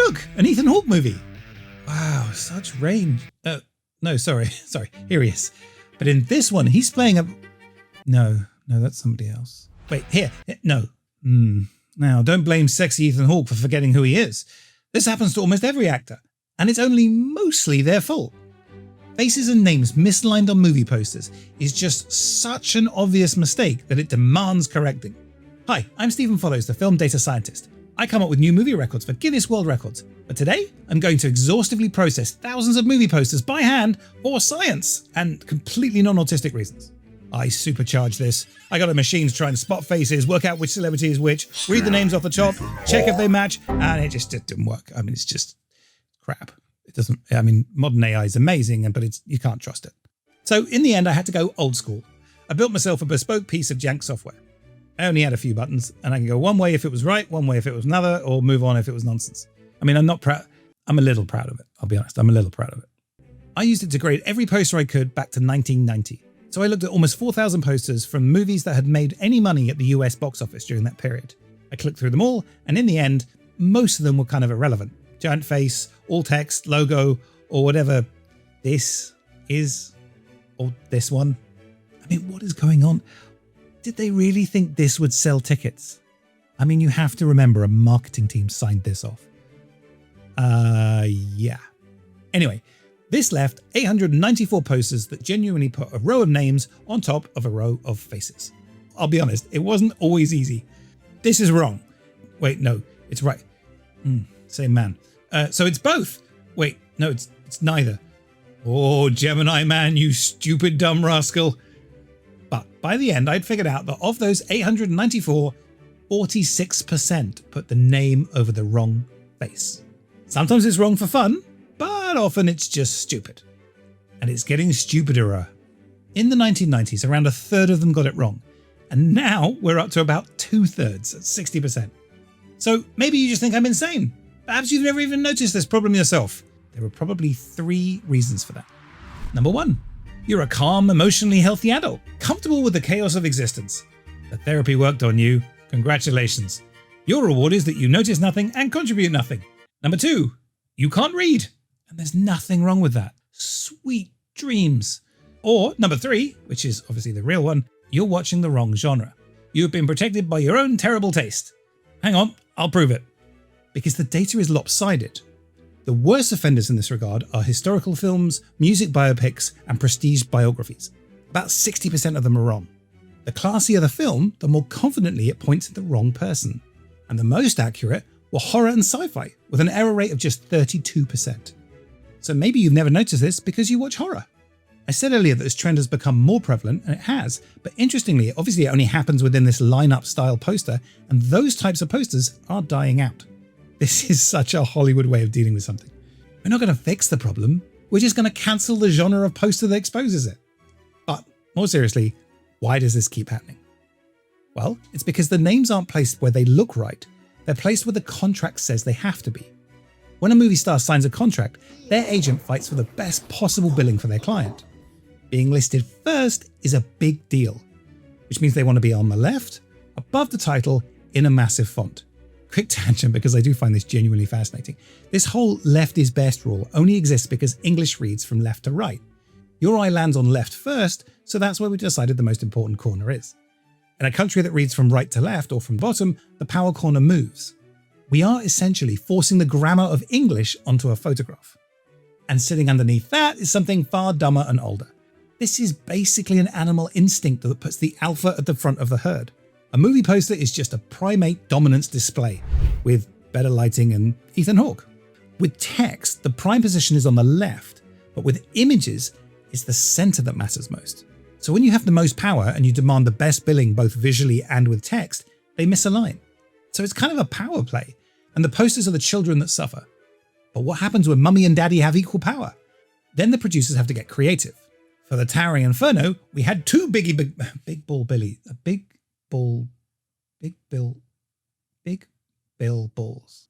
look, an Ethan Hawke movie. Wow, such range. No, sorry, here he is. But in this one, he's playing a... No, that's somebody else. Wait, here, no. Now, don't blame sexy Ethan Hawke for forgetting who he is. This happens to almost every actor, and it's only mostly their fault. Faces and names misaligned on movie posters is just such an obvious mistake that it demands correcting. Hi, I'm Stephen Follows, the film data scientist. I come up with new movie records for Guinness World Records, but today I'm going to exhaustively process thousands of movie posters by hand for science and completely non-autistic reasons. I supercharge this. I got a machine to try and spot faces, work out which celebrity is which, read the names off the top, check if they match, and it just didn't work. I mean, it's just crap. It doesn't, I mean, modern AI is amazing, but you can't trust it. So in the end, I had to go old school. I built myself a bespoke piece of jank software. I only had a few buttons, and I can go one way if it was right, one way if it was another, or move on if it was nonsense. I mean, I'm not proud. I'm a little proud of it. I'll be honest. I'm a little proud of it. I used it to grade every poster I could back to 1990. So I looked at almost 4,000 posters from movies that had made any money at the US box office during that period. I clicked through them all, and in the end, most of them were kind of irrelevant. Giant face, all text, logo, or whatever this is, or this one. I mean, what is going on? Did they really think this would sell tickets? I mean, you have to remember a marketing team signed this off. Yeah. Anyway, this left 894 posters that genuinely put a row of names on top of a row of faces. I'll be honest, it wasn't always easy. This is wrong. Wait, no, it's right. Same man. So it's both. Wait, no, it's neither. Oh, Gemini man, you stupid dumb rascal. But by the end, I'd figured out that of those 894, 46% put the name over the wrong face. Sometimes it's wrong for fun, but often it's just stupid. And it's getting stupider. In the 1990s, around a third of them got it wrong. And now we're up to about 2/3 at 60%. So maybe you just think I'm insane. Perhaps you've never even noticed this problem yourself. There are probably 3 reasons for that. Number 1, you're a calm, emotionally healthy adult, comfortable with the chaos of existence. The therapy worked on you. Congratulations. Your reward is that you notice nothing and contribute nothing. Number 2, you can't read. And there's nothing wrong with that. Sweet dreams. Or number 3, which is obviously the real one, you're watching the wrong genre. You have been protected by your own terrible taste. Hang on, I'll prove it. Because the data is lopsided. The worst offenders in this regard are historical films, music biopics, and prestige biographies. About 60% of them are wrong. The classier the film, the more confidently it points at the wrong person. And the most accurate were horror and sci-fi, with an error rate of just 32%. So maybe you've never noticed this because you watch horror. I said earlier that this trend has become more prevalent, and it has, but interestingly, obviously it only happens within this lineup style poster, and those types of posters are dying out. This is such a Hollywood way of dealing with something. We're not going to fix the problem, we're just going to cancel the genre of poster that exposes it. But more seriously, why does this keep happening? Well, it's because the names aren't placed where they look right, they're placed where the contract says they have to be. When a movie star signs a contract, their agent fights for the best possible billing for their client. Being listed first is a big deal, which means they want to be on the left, above the title, in a massive font. Quick tangent because I do find this genuinely fascinating. This whole left is best rule only exists because English reads from left to right. Your eye lands on left first, so that's where we decided the most important corner is. In a country that reads from right to left or from bottom, the power corner moves. We are essentially forcing the grammar of English onto a photograph. And sitting underneath that is something far dumber and older. This is basically an animal instinct that puts the alpha at the front of the herd. A movie poster is just a primate dominance display, with better lighting and Ethan Hawke. With text, the prime position is on the left, but with images, it's the center that matters most. So when you have the most power and you demand the best billing both visually and with text, they misalign. So it's kind of a power play, and the posters are the children that suffer. But what happens when mummy and daddy have equal power? Then the producers have to get creative. For the Towering Inferno, we had 2 big bill balls.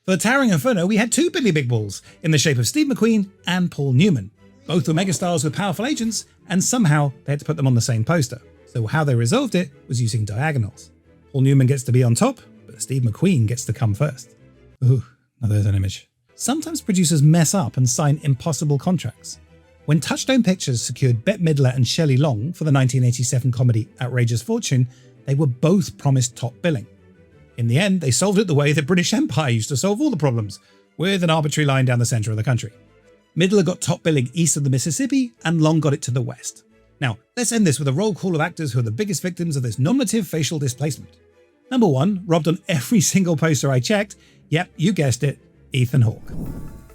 For the Towering Inferno, we had 2 Billy Big Balls in the shape of Steve McQueen and Paul Newman. Both were megastars with powerful agents, and somehow they had to put them on the same poster. So how they resolved it was using diagonals. Paul Newman gets to be on top, but Steve McQueen gets to come first. Ooh, Now there's an image. Sometimes producers mess up and sign impossible contracts. When Touchstone Pictures secured Bette Midler and Shelley Long for the 1987 comedy Outrageous Fortune, they were both promised top billing. In the end, they solved it the way that British Empire used to solve all the problems, with an arbitrary line down the centre of the country. Midler got top billing east of the Mississippi, and Long got it to the west. Now, let's end this with a roll call of actors who are the biggest victims of this nominative facial displacement. Number 1, robbed on every single poster I checked. Yep, you guessed it, Ethan Hawke.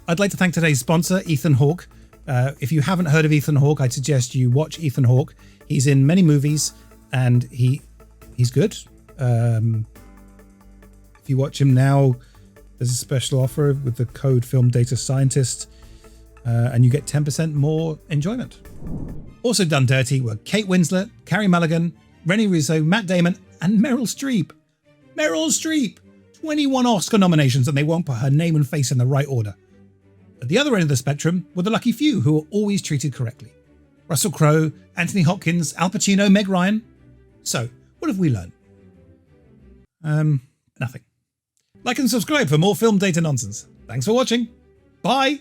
I'd like to thank today's sponsor, Ethan Hawke. If you haven't heard of Ethan Hawke, I'd suggest you watch Ethan Hawke. He's in many movies, and he's good. If you watch him now, there's a special offer with the code Film Data Scientist, and you get 10% more enjoyment. Also done dirty were Kate Winslet, Carey Mulligan, Rene Russo, Matt Damon, and Meryl Streep. Meryl Streep! 21 Oscar nominations, and they won't put her name and face in the right order. At the other end of the spectrum were the lucky few who were always treated correctly. Russell Crowe, Anthony Hopkins, Al Pacino, Meg Ryan. So, what have we learned? Nothing. Like and subscribe for more film data nonsense. Thanks for watching. Bye!